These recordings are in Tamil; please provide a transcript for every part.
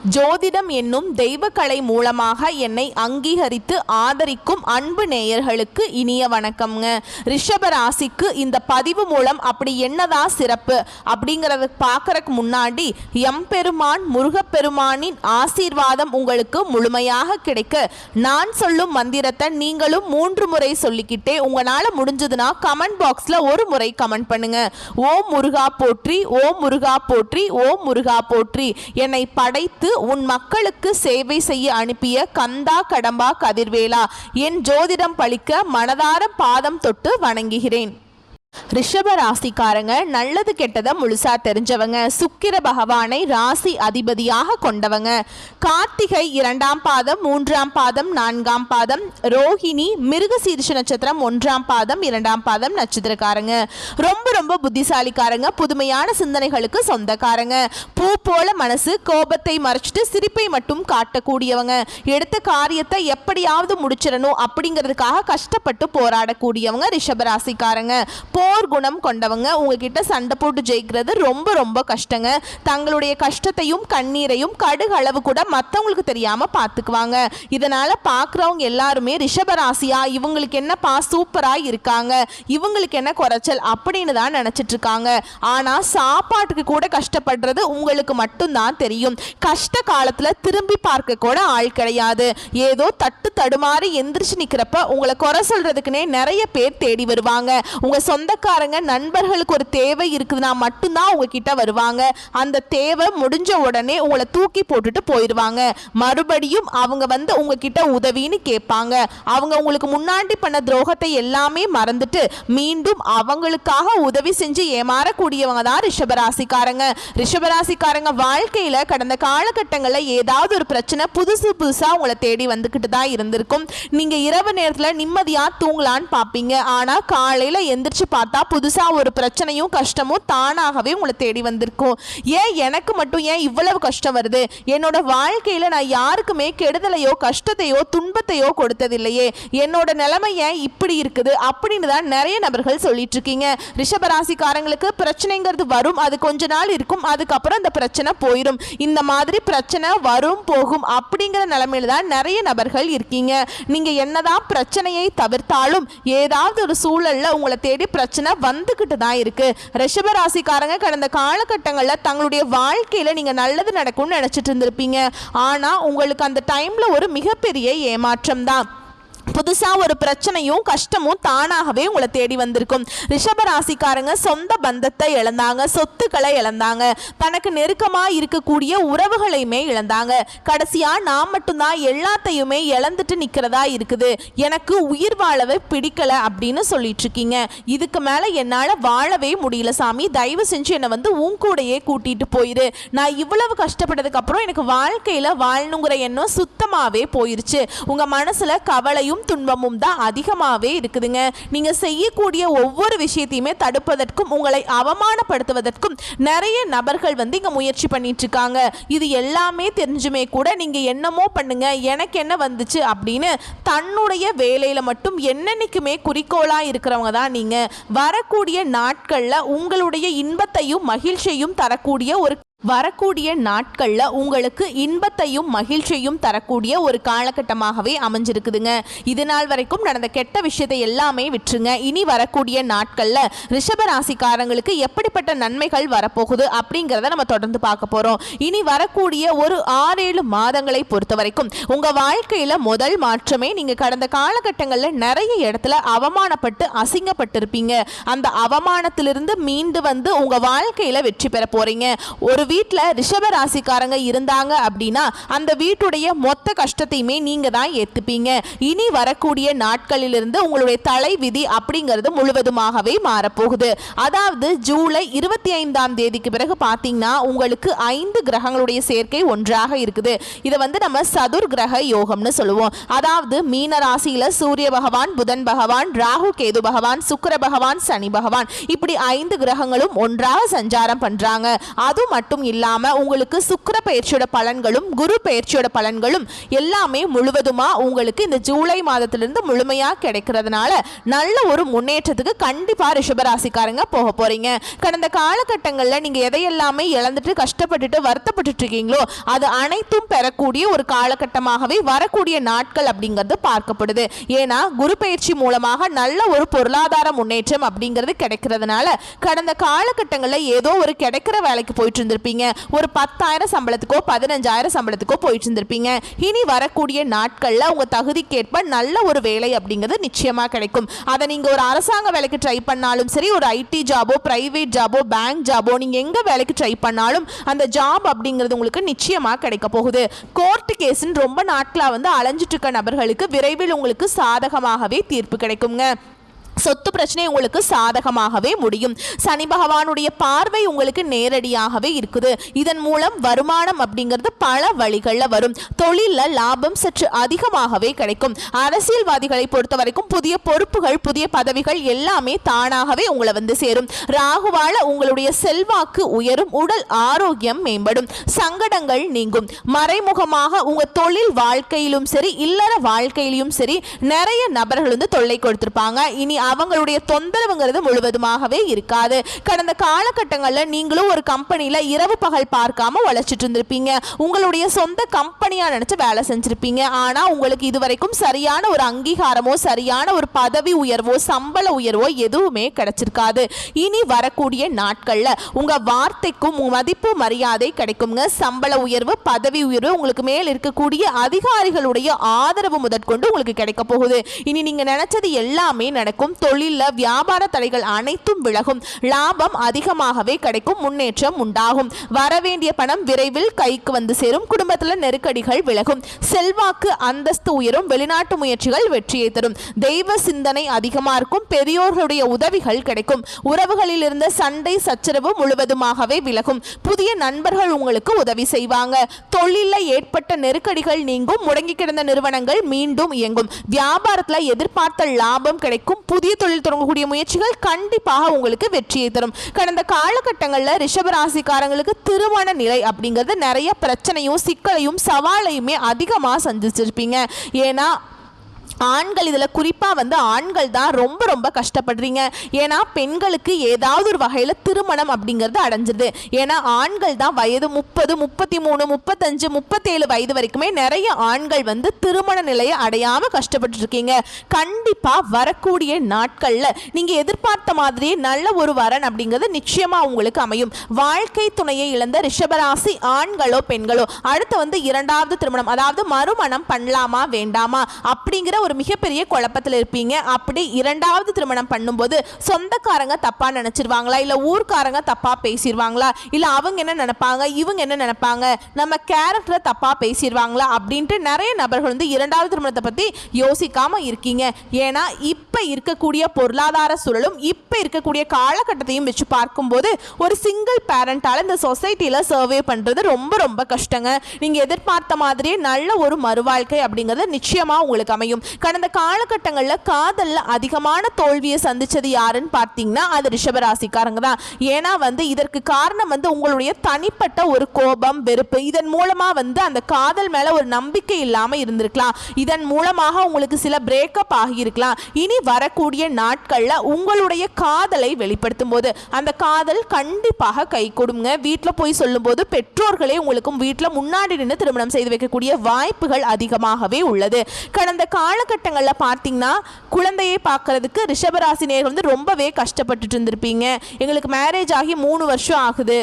ஜோதிடம் என்னும் தெய்வக்கலை மூலமாக என்னை அங்கீகரித்து ஆதரிக்கும் அன்பு நேயர்களுக்கு இனிய வணக்கம்ங்க. ரிஷப ராசிக்கு இந்த பதிவு மூலம் அப்படி என்னதான் சிறப்பு அப்படிங்கிறத பார்க்கறதுக்கு முன்னாடி எம்பெருமான் முருகப்பெருமானின் ஆசீர்வாதம் உங்களுக்கு முழுமையாக கிடைக்க நான் சொல்லும் மந்திரத்தை நீங்களும் 3 முறை சொல்லிக்கிட்டே உங்களால் முடிஞ்சதுன்னா கமெண்ட் பாக்ஸில் ஒரு முறை கமெண்ட் பண்ணுங்க. ஓம் முருகா போற்றி, ஓம் முருகா போற்றி, ஓம் முருகா போற்றி. என்னை படைத்து உன் மக்களுக்கு சேவை செய்ய அனுப்பிய கந்தா கடம்பா கதிர்வேலா, என் ஜோதிடம் பழிக்க மனதார பாதம் தொட்டு வணங்குகிறேன். ரிஷப ராசிக்காரங்க நல்லது கெட்டதை முழுசா தெரிஞ்சவங்க. சுக்கிர பகவானை ராசி அதிபதியாக கொண்டவங்க. கார்த்திகை 2ஆம் பாதம் 3ஆம் பாதம் 4ஆம் பாதம், ரோஹிணி மிருகசீரிஷ நட்சத்திரம் 1ஆம் பாதம் 2ஆம் பாதம் நட்சத்திரக்காரங்க. ரொம்ப புத்திசாலிக்காரங்க, புதுமையான சிந்தனைகளுக்கு சொந்தக்காரங்க. பூ போல மனசு, கோபத்தை மறைச்சிட்டு சிரிப்பை மட்டும் காட்டக்கூடியவங்க. எடுத்த காரியத்தை எப்படியாவது முடிச்சிடணும் அப்படிங்கிறதுக்காக கஷ்டப்பட்டு போராடக்கூடியவங்க ரிஷபராசிக்காரங்க. போர் குணம் கொண்டவங்க. உங்ககிட்ட சண்டை போட்டு ஜெயிக்கிறது ரொம்ப கஷ்டங்க. தங்களுடைய கஷ்டத்தையும் கண்ணீரையும் கடுகளவு கூட மற்றவங்களுக்கு தெரியாம பார்த்துக்குவாங்க. இதனால பார்க்குறவங்க எல்லாருமே ரிஷபராசியா, இவங்களுக்கு என்னப்பா சூப்பரா இருக்காங்க, இவங்களுக்கு என்ன குறைச்சல் அப்படின்னு தான் நினைச்சிட்டு இருக்காங்க. ஆனா சாப்பாட்டுக்கு கூட கஷ்டப்படுறது உங்களுக்கு மட்டும்தான் தெரியும். கஷ்ட காலத்துல திரும்பி பார்க்க கூட ஆள் கிடையாது. ஏதோ தட்டு தடுமாறி எந்திரிச்சு நிக்கிறப்ப உங்களை குறை சொல்றதுக்குன்னே நிறைய பேர் தேடி வருவாங்க. உங்க சொந்தக்காரங்க நண்பர்களுக்கு ஒரு தேவை இருக்குதுன்னா மட்டும்தான் உங்ககிட்ட வருவாங்க. அந்த தேவை முடிஞ்ச உடனே உங்களை தூக்கி போட்டுட்டு போயிடுவாங்க. மறுபடியும் அவங்க வந்து உங்ககிட்ட உதவின்னு கேட்பாங்க. அவங்க உங்களுக்கு முன்னாடி பண்ண துரோகத்தை எல்லாமே மறந்துட்டு மீண்டும் அவங்களுக்காக உதவி செஞ்சு ஏமாறக்கூடியவங்க தான் ரிஷபராசிக்காரங்க. ரிஷபராசிக்காரங்க வாழ்க்கையில கடந்த காலகட்டங்களில் ஏதாவது ஒரு பிரச்சனை புதுசா உங்களை தேடி வந்துகிட்டு தான் இருந்திருக்கும். நீங்க இரவு நேரத்தில் நிம்மதியா தூங்கலான்னு பார்ப்பீங்க. ஆனா காலையில எந்திரிச்சு பார்த்தா புதுசா ஒரு பிரச்சனையும் கஷ்டமும் தானாகவே உங்களை தேடி வந்திருக்கும். ஏன் எனக்கு மட்டும் ஏன் இவ்வளவு கஷ்டம் வருது, என்னோட வாழ்க்கையில நான் யாருக்குமே கெடுதலையோ கஷ்டத்தையோ துன்பத்தையோ கொடுத்ததில்லையே, என்னோட நிலைமை ஏன் இப்படி இருக்குது அப்படின்னு தான் நிறைய நபர்கள் சொல்லிட்டு இருக்கீங்க. ரிஷபராசிக்காரங்களுக்கு பிரச்சனைங்கிறது வரும், அது கொஞ்ச நாள் இருக்கும், அதுக்கப்புறம் அந்த பிரச்சனை போயிடும். இந்த மாதிரி பிரச்சனை வரும் போகும் அப்படிங்கிற நிலைமையில தான் நிறைய நபர்கள் இருக்கீங்க. நீங்க என்னதான் பிரச்சனையை தவிர்த்தாலும் ஏதாவது ஒரு சூழல்ல உங்களை தேடி பிரச்சனை வந்துகிட்டு தான் இருக்கு. ரிஷபராசிக்காரங்க கடந்த காலகட்டங்களில் தங்களுடைய வாழ்க்கையில நீங்க நல்லது நடக்கும்னு நினைச்சிட்டு இருந்திருப்பீங்க. ஆனா உங்களுக்கு அந்த டைம்ல ஒரு மிகப்பெரிய ஏமாற்றம் தான். புதுசா ஒரு பிரச்சனையும் கஷ்டமும் தானாகவே உங்களை தேடி வந்திருக்கும். ரிஷபராசிக்காரங்க சொந்த பந்தத்தை இழந்தாங்க, சொத்துக்களை இழந்தாங்க, தனக்கு நெருக்கமா இருக்கக்கூடிய உறவுகளையுமே இழந்தாங்க. கடைசியா நான் மட்டும்தான் எல்லாத்தையுமே இழந்துட்டு நிக்கிறதா இருக்குது, எனக்கு உயிர் வாழவே பிடிக்கல அப்படின்னு சொல்லிட்டு இருக்கீங்க. இதுக்கு மேல என்னால வாழவே முடியல சாமி, தயவு செஞ்சு என்னை வந்து உன் கூடையே கூட்டிட்டு போயிரு. நான் இவ்வளவு கஷ்டப்பட்டதுக்கு அப்புறம் எனக்கு வாழ்க்கையில வாழணுங்கிற எண்ணம் சுத்தமாவே போயிருச்சு. உங்க மனசுல கவலையும் துன்பமும் தான் அதிகமாகவே இருக்குதுங்க. நீங்க செய்யக்கூடிய ஒவ்வொரு விஷயத்தையுமே தடுப்பதற்கும் உங்களை அவமானப்படுத்துவதற்கும் நிறைய நபர்கள் வந்து இங்க முயற்சி பண்ணிட்டு இருக்காங்க. இது எல்லாமே தெரிஞ்சுமே கூட நீங்க என்னமோ பண்ணுங்க, எனக்கு என்ன வந்துச்சு அப்படின்னு தன்னுடைய வேலையில மட்டும் என்னன்னைக்குமே குறிக்கோளா இருக்கிறவங்க தான் நீங்க. வரக்கூடிய நாட்கள்ல உங்களுடைய இன்பத்தையும் மகிழ்ச்சியையும் தரக்கூடிய உங்களுக்கு இன்பத்தையும் மகிழ்ச்சியையும் தரக்கூடிய ஒரு காலகட்டமாகவே அமைஞ்சிருக்குதுங்க. இது நாள் வரைக்கும் நடந்த கெட்ட விஷயத்தை எல்லாமே விட்டுருங்க. இனி வரக்கூடிய நாட்கள்ல ரிஷபராசிக்காரங்களுக்கு எப்படிப்பட்ட நன்மைகள் வரப்போகுது அப்படிங்கிறத நம்ம தொடர்ந்து பார்க்க போறோம். இனி வரக்கூடிய ஒரு 6-7 மாதங்களை பொறுத்த வரைக்கும் உங்க வாழ்க்கையில முதல் மாற்றமே, நீங்க கடந்த காலகட்டங்களில் நிறைய இடத்துல அவமானப்பட்டு அசிங்கப்பட்டிருப்பீங்க. அந்த அவமானத்திலிருந்து மீண்டு வந்து உங்க வாழ்க்கையில வெற்றி பெற போறீங்க. ஒரு வீட்டில் ரிஷபராசிக்காரங்க இருந்தாங்க அப்படின்னா அந்த வீட்டுடைய மொத்த கஷ்டத்தையுமே நீங்க தான் ஏத்துப்பீங்க. இனி வரக்கூடிய நாட்களிலிருந்து உங்களுடைய தலை விதி அப்படிங்கிறது முழுவதுமாகவே மாறப்போகுது. அதாவது ஜூலை 25ஆம் தேதிக்கு பிறகு பார்த்தீங்கன்னா உங்களுக்கு 5 கிரகங்களுடைய சேர்க்கை ஒன்றாக இருக்குது. இதை வந்து நம்ம சதுர் கிரக யோகம்னு சொல்லுவோம். அதாவது மீன ராசியில சூரிய பகவான், புதன் பகவான், ராகு கேது பகவான், சுக்கிர பகவான், சனி பகவான், இப்படி 5 கிரகங்களும் ஒன்றாக சஞ்சாரம் பண்றாங்க. அது மட்டும் மட்டும் இல்லாம உங்களுக்கு சுக்கிர பயிற்சியோட பலன்களும் குரு பயிற்சியோட பலன்களும் எல்லாமே முழுவதுமா உங்களுக்கு இந்த ஜூலை மாதத்திலிருந்து முழுமையா கிடைக்கிறதுனால நல்ல ஒரு முன்னேற்றத்துக்கு கண்டிப்பா ரிஷபராசிக்காரங்க போக போறீங்க. கடந்த காலகட்டங்கள்ல நீங்க எதையெல்லாமே இழந்துட்டு கஷ்டப்பட்டுட்டு வருத்தப்பட்டு இருக்கீங்களோ அது அனைத்தும் பெறக்கூடிய ஒரு காலகட்டமாகவே வரக்கூடிய நாட்கள் அப்படிங்கிறது பார்க்கப்படுது. ஏன்னா குரு பயிற்சி மூலமாக நல்ல ஒரு பொருளாதார முன்னேற்றம் அப்படிங்கிறது கிடைக்கிறதுனால கடந்த காலகட்டங்களில் ஏதோ ஒரு கிடைக்கிற வேலைக்கு போயிட்டு இருந்திருப்பீங்க, ஒரு 10,000 சம்பளத்துக்கோ 15,000 சம்பளத்துக்கோ போயிட்டு இருந்திருப்பீங்க. இனி வரக்கூடிய நாட்கள்ல உங்க தகுதிக்கேற்ப நல்ல ஒரு வேலை அப்படிங்கிறது நிச்சயமா கிடைக்கும். அதை நீங்க ஒரு அரசாங்க வேலைக்கு ட்ரை பண்ணாலும் சரி, ஒரு ஐடி ஜாபோ, பிரைவேட் ஜாபோ, பேங்க் ஜாபோ, நீங்க எங்க வேலைக்கு ட்ரை பண்ணாலும் அந்த ஜாப் அப்படிங்கிறது உங்களுக்கு நிச்சயமா கிடைக்க போகுது. கோர்ட் கேஸ்ன்னு ரொம்ப நாட்களா அலைஞ்சிட்டு இருக்க நபர்களுக்கு விரைவில் உங்களுக்கு சாதகமாகவே தீர்ப்பு கிடைக்குங்க. சொத்து பிரச்சனை உங்களுக்கு சாதகமாகவே முடியும். சனி பகவானுடைய பார்வை உங்களுக்கு நேரடியாகவே இருக்குது. இதன் மூலம் வருமானம் அப்படிங்கிறது பல வழிகளில் வரும். தொழிலில் லாபம் சற்று அதிகமாகவே கிடைக்கும். அரசியல்வாதிகளை பொறுத்த வரைக்கும் புதிய பொறுப்புகள், புதிய பதவிகள் எல்லாமே தானாகவே உங்களை சேரும். ராகுவால உங்களுடைய செல்வாக்கு உயரும், உடல் ஆரோக்கியம் மேம்படும், சங்கடங்கள் நீங்கும். மறைமுகமாக உங்க தொழில் வாழ்க்கையிலும் சரி, இல்லற வாழ்க்கையிலும் சரி நிறைய நபர்கள் தொல்லை கொடுத்திருப்பாங்க. இனி அவங்களுடைய தொந்தரவுங்கிறது முழுவதுமாகவே இருக்காது. கடந்த காலகட்டங்களில் நீங்களும் ஒரு கம்பெனியில் இரவு பகல் பார்க்காம உழைச்சிட்டு இருந்திருப்பீங்க. உங்களுடைய சொந்த கம்பெனியா நினைச்சு வேலை செஞ்சிருப்பீங்க. ஆனா உங்களுக்கு இதுவரைக்கும் சரியான ஒரு அங்கீகாரமோ, சரியான ஒரு பதவி உயர்வோ, சம்பள உயர்வோ எதுவுமே கிடைச்சிருக்காது. இனி வரக்கூடிய நாட்கள்ல உங்க வார்த்தைக்கும் மதிப்பு மரியாதை கிடைக்குங்க. சம்பள உயர்வு, பதவி உயர்வு, உங்களுக்கு மேல் இருக்கக்கூடிய அதிகாரிகளுடைய ஆதரவு முதற்கொண்டு உங்களுக்கு கிடைக்க போகுது. இனி நீங்க நினைச்சது எல்லாமே நடக்கும். தொழில வியாபார தடைகள் அனைத்தும் விலகும். லாபம் அதிகமாகவே கிடைக்கும். முன்னேற்றம் உண்டாகும். வரவேண்டிய பணம் விரைவில் கைக்கு சேரும். குடும்பத்தில் நெருக்கடிகள் விலகும். செல்வாக்கு அந்தஸ்து உயரும். வெளிநாட்டு முயற்சிகள் வெற்றியை தரும். தெய்வ சிந்தனை அதிகமா இருக்கும். பெரியோர்களுடைய உதவிகள் கிடைக்கும். உறவுகளில் இருந்த சண்டை சச்சரவு முழுவதுமாகவே விலகும். புதிய நண்பர்கள் உங்களுக்கு உதவி செய்வாங்க. தொழில ஏற்பட்ட நெருக்கடிகள் நீங்கும். முடங்கி கிடந்த நிறுவனங்கள் மீண்டும் இயங்கும். வியாபாரத்தில் எதிர்பார்த்த லாபம் கிடைக்கும். புதிய தொழில் தொடங்கக்கூடிய முயற்சிகள் கண்டிப்பாக உங்களுக்கு வெற்றியை தரும். கடந்த காலகட்டங்களில் ரிஷபராசிக்காரங்களுக்கு திருமண நிலை அப்படிங்கிறது நிறைய பிரச்சனையும் சிக்கலையும் சவாலையுமே அதிகமாக சந்திச்சிருப்பீங்க. ஏன்னா ஆண்கள் இதில் குறிப்பாக ஆண்கள் தான் ரொம்ப ரொம்ப கஷ்டப்படுறீங்க. ஏன்னா பெண்களுக்கு ஏதாவது ஒரு வகையில் திருமணம் அப்படிங்கிறது அடைஞ்சிருது. ஏன்னா ஆண்கள் தான் வயது 30, 33, 35, 37 வயது வரைக்குமே நிறைய ஆண்கள் திருமண நிலையை அடையாமல் கஷ்டப்பட்டு இருக்கீங்க. கண்டிப்பாக வரக்கூடிய நாட்களில் நீங்கள் எதிர்பார்த்த மாதிரியே நல்ல ஒரு வரன் அப்படிங்கிறது நிச்சயமாக உங்களுக்கு அமையும். வாழ்க்கை துணையை இழந்த ரிஷபராசி ஆண்களோ பெண்களோ அடுத்து இரண்டாவது திருமணம், அதாவது மறுமணம் பண்ணலாமா வேண்டாமா அப்படிங்கிற ஒரு மிகப்பெரிய குழப்பத்தில் இருப்பீங்க. அப்படி இரண்டாவது திருமணம் பண்ணும்போது சொந்தக்காரங்க தப்பா நினைச்சிருவாங்களா, இல்ல ஊர்க்காரங்க தப்பா பேசிடுவாங்களா, இல்ல அவங்க என்ன நினைப்பாங்க, இவங்க என்ன நினைப்பாங்க, நம்ம கேரக்டரை தப்பா பேசிடுவாங்களா அப்படின்ட்டு நிறைய நபர்கள் இரண்டாவது திருமணத்தை பத்தி யோசிக்காம இருக்கீங்க. ஏன்னா இப்ப இருக்கக்கூடிய பொருளாதார சூழலும் இப்ப இருக்கக்கூடிய காலகட்டத்தையும் வச்சு பார்க்கும்போது ஒரு சிங்கிள் பேரண்டால இந்த சொசைட்டில சர்வே பண்றது ரொம்ப ரொம்ப கஷ்டங்க. நீங்க எதிர்பார்த்த மாதிரியே நல்ல ஒரு மறுவாழ்க்கை அப்படிங்கிறது நிச்சயமா உங்களுக்கு அமையும். கடந்த காலகட்டங்களில் காதல்ல அதிகமான தோல்வியை சந்திச்சது யாருன்னு பார்த்தீங்கன்னா அது ரிஷபராசிக்காரங்க தான். ஏன்னா இதற்கு காரணம் உங்களுடைய தனிப்பட்ட ஒரு கோபம், வெறுப்பு. இதன் மூலமா அந்த காதல் மேல ஒரு நம்பிக்கை இல்லாம இருந்திருக்கலாம். இதன் மூலமாக உங்களுக்கு சில பிரேக்கப் ஆகியிருக்கலாம். இனி வரக்கூடிய நாட்கள்ல உங்களுடைய காதலை வெளிப்படுத்தும் போது அந்த காதல் கண்டிப்பாக கை கொடுங்க. வீட்டில் போய் சொல்லும் போது பெற்றோர்களே உங்களுக்கும் வீட்டில் முன்னாடி நின்று திருமணம் செய்து வைக்கக்கூடிய வாய்ப்புகள் அதிகமாகவே உள்ளது. கடந்த காலகட்டங்களில் பார்த்தீங்கன்னா குழந்தையை பார்க்கறதுக்கு ரிஷபராசி நேயர்கள் ரொம்பவே கஷ்டப்பட்டுட்டு இருந்திருப்பீங்க. எங்களுக்கு மேரேஜ் ஆகி 3 வருஷம் ஆகுது.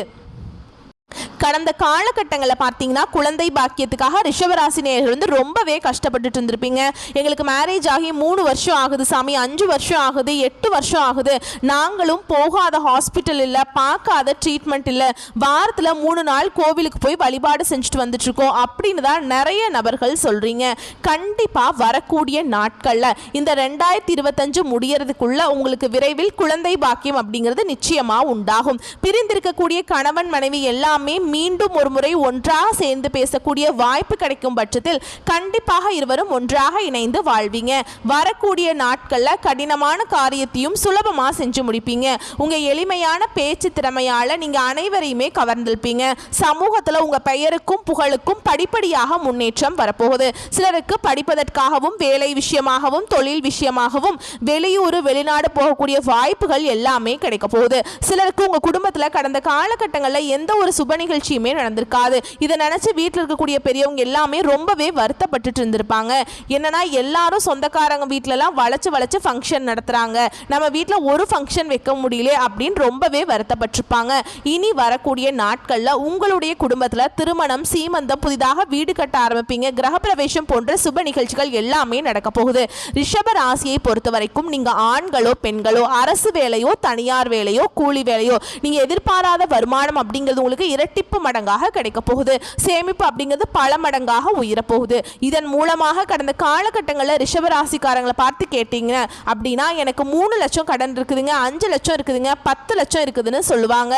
கடந்த காலகட்டங்களில் பார்த்தீங்கன்னா குழந்தை பாக்கியத்துக்காக ரிஷபராசி நேயர்கள் ரொம்பவே கஷ்டப்பட்டுட்டு இருந்திருப்பீங்க. எங்களுக்கு மேரேஜ் ஆகி 3 வருஷம் ஆகுது சாமி, 5 வருஷம் ஆகுது, 8 வருஷம் ஆகுது, நாங்களும் போகாத ஹாஸ்பிட்டல் இல்லை, பார்க்காத ட்ரீட்மெண்ட் இல்லை, வாரத்தில் 3 நாள் கோவிலுக்கு போய் வழிபாடு செஞ்சுட்டு வந்துட்டு இருக்கோம் அப்படின்னு தான் நிறைய நபர்கள் சொல்றீங்க. கண்டிப்பாக வரக்கூடிய நாட்களில் இந்த 2025 முடியறதுக்குள்ள உங்களுக்கு விரைவில் குழந்தை பாக்கியம் அப்படிங்கிறது நிச்சயமாக உண்டாகும். பிரிந்திருக்கக்கூடிய கணவன் மனைவி எல்லாமே மீண்டும் ஒரு முறை ஒன்றாக சேர்ந்து பேசக்கூடிய வாய்ப்பு கிடைக்கும் பட்சத்தில் கண்டிப்பாக இருவரும் ஒன்றாக இணைந்து வாழ்வீங்க. வரக்கூடிய நாட்கள்ல கடினமான காரியத்தையும் சுலபமா செஞ்சு முடிப்பீங்க. உங்க எளிமையான பேச்சு திறமையால நீங்க அனைவரையுமே கவர்ந்திருப்பீங்க. சமூகத்துல உங்க பெயருக்கும் புகழுக்கும் படிப்படியாக முன்னேற்றம் வரப்போகுது. சிலருக்கு படிப்பதற்காகவும் வேலை விஷயமாகவும் தொழில் விஷயமாகவும் வெளியூர் வெளிநாடு போகக்கூடிய வாய்ப்புகள் எல்லாமே கிடைக்க போகுது. சிலருக்கு உங்க குடும்பத்துல கடந்த காலகட்டங்களில் எந்த ஒரு சுப நிகழ்ச்சியுமே நடந்திருக்காது. இதை நினைச்சு வீட்டில் இருக்கக்கூடிய பெரியவங்க எல்லாமே ரொம்பவே வருத்தப்பட்டுட்டு இருந்திருப்பாங்க. என்னன்னா எல்லாரும் சொந்தக்காரங்க வீட்டிலலாம் வளைச்சு ஃபங்க்ஷன் நடத்துறாங்க, நம்ம வீட்டில் ஒரு ஃபங்க்ஷன் வைக்க முடியல அப்படின்னு ரொம்பவே வருத்தப்பட்டிருப்பாங்க. இனி வரக்கூடிய நாட்கள்ல உங்களுடைய குடும்பத்துல திருமணம், சீமந்தம், புதிதாக வீடு கட்ட ஆரம்பிப்பீங்க. கிரகப்பிரவேசம் போன்ற சுப நிகழ்ச்சிகள் எல்லாமே நடக்க போகுது. ரிஷப ராசியை பொறுத்த வரைக்கும் நீங்க ஆண்களோ பெண்களோ, அரசு வேலையோ தனியார் வேலையோ கூலி வேலையோ, நீங்க எதிர்பாராத வருமானம் அப்படிங்கிறது உங்களுக்கு இரட்டிப்பு மடங்காக கிடைக்க போகுது. சேமிப்பு அப்படிங்கிறது பல மடங்காக உயரப்போகுது. இதன் மூலமாக கடந்த காலகட்டங்களில் ரிஷபராசிக்காரங்களை பார்த்து கேட்டீங்க அப்படின்னா எனக்கு 3 லட்சம் கடன் இருக்குதுங்க, 5 லட்சம் இருக்குதுங்க, 10 லட்சம் இருக்குதுன்னு சொல்லுவாங்க.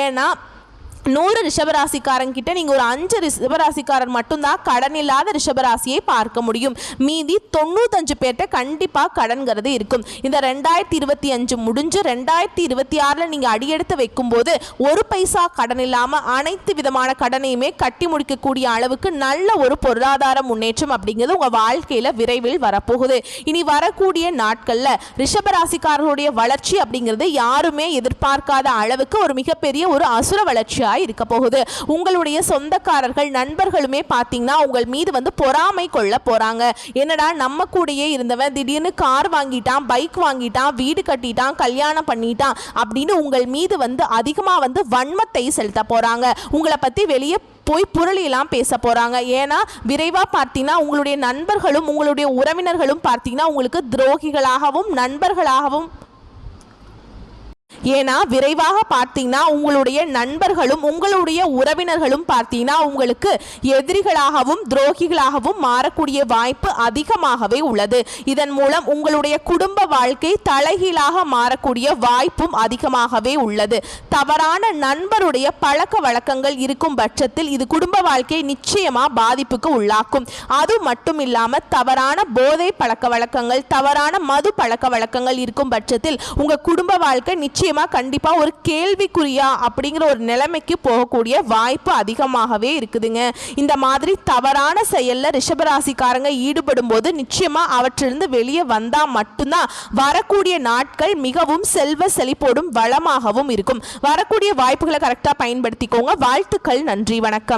ஏன்னா 100 ரிஷபராசிக்காரங்கிட்ட நீங்கள் ஒரு 5 ரிஷபராசிக்காரர் மட்டும்தான் கடன் இல்லாத ரிஷபராசியை பார்க்க முடியும். மீதி 95 பேர்கிட்ட கண்டிப்பாக கடன்கிறது இருக்கும். இந்த 2025 முடிஞ்சு 2026 நீங்கள் அடியெடுத்து வைக்கும்போது ஒரு பைசா கடன் இல்லாமல் அனைத்து விதமான கடனையுமே கட்டி முடிக்கக்கூடிய அளவுக்கு நல்ல ஒரு பொருளாதார முன்னேற்றம் அப்படிங்கிறது உங்கள் வாழ்க்கையில் விரைவில் வரப்போகுது. இனி வரக்கூடிய நாட்களில் ரிஷபராசிக்காரர்களுடைய வளர்ச்சி அப்படிங்கிறது யாருமே எதிர்பார்க்காத அளவுக்கு ஒரு மிகப்பெரிய ஒரு அசுர வளர்ச்சியாக இருக்க போகுது. உங்களுடைய சொந்தக்காரர்கள் நண்பர்களுமே பார்த்தீங்கன்னா உங்கள் மீது வந்து பொறாமை கொள்ள போறாங்க. என்னடா நம்ம கூடயே இருந்தவன் திடீர்னு கார் வாங்கிட்டான், பைக் வாங்கிட்டான், வீடு கட்டிட்டான், கல்யாணம் பண்ணிட்டான் அப்படின்னு உங்கள் மீது வந்து அதிகமாக வந்து வன்மத்தை செலுத்த போறாங்க. உங்களை பத்தி வெளியே போய் புரளியெல்லாம் பேச போறாங்க. ஏன்னா விரைவாக பார்த்தீங்கன்னா உங்களுடைய நண்பர்களும் உங்களுடைய உறவினர்களும் பார்த்தீங்கன்னா உங்களுக்கு துரோகிகளாகவும் நண்பர்களாகவும் ஏன்னா விரைவாக பார்த்தீங்கன்னா உங்களுடைய நண்பர்களும் உங்களுடைய உறவினர்களும் பார்த்தீங்கன்னா உங்களுக்கு எதிரிகளாகவும் துரோகிகளாகவும் மாறக்கூடிய வாய்ப்பு அதிகமாகவே உள்ளது. இதன் மூலம் உங்களுடைய குடும்ப வாழ்க்கை தலைகீழாக மாறக்கூடிய வாய்ப்பும் அதிகமாகவே உள்ளது. தவறான நண்பருடைய பழக்க வழக்கங்கள் இருக்கும் பட்சத்தில் இது குடும்ப வாழ்க்கையை நிச்சயமா பாதிப்புக்கு உள்ளாக்கும். அது மட்டும் இல்லாம தவறான போதை பழக்க வழக்கங்கள், தவறான மது பழக்க வழக்கங்கள் இருக்கும் பட்சத்தில் உங்க குடும்ப வாழ்க்கை நிச்சயமா கண்டிப்பா ஒரு கேள்விக்குறியா அப்படிங்கிற ஒரு நிலைமைக்கு போகக்கூடிய வாய்ப்பு அதிகமாகவே இருக்குதுங்க. இந்த மாதிரி தவறான செயல்ல ரிஷபராசிக்காரங்க ஈடுபடும் போது நிச்சயமா அவற்றிலிருந்து வெளியே வந்தா மட்டும்தான் வரக்கூடிய நாட்கள் மிகவும் செல்வ செழிப்போடும் வளமாகவும் இருக்கும். வரக்கூடிய வாய்ப்புகளை கரெக்டா பயன்படுத்திக்கோங்க. வாழ்த்துக்கள். நன்றி. வணக்கம்.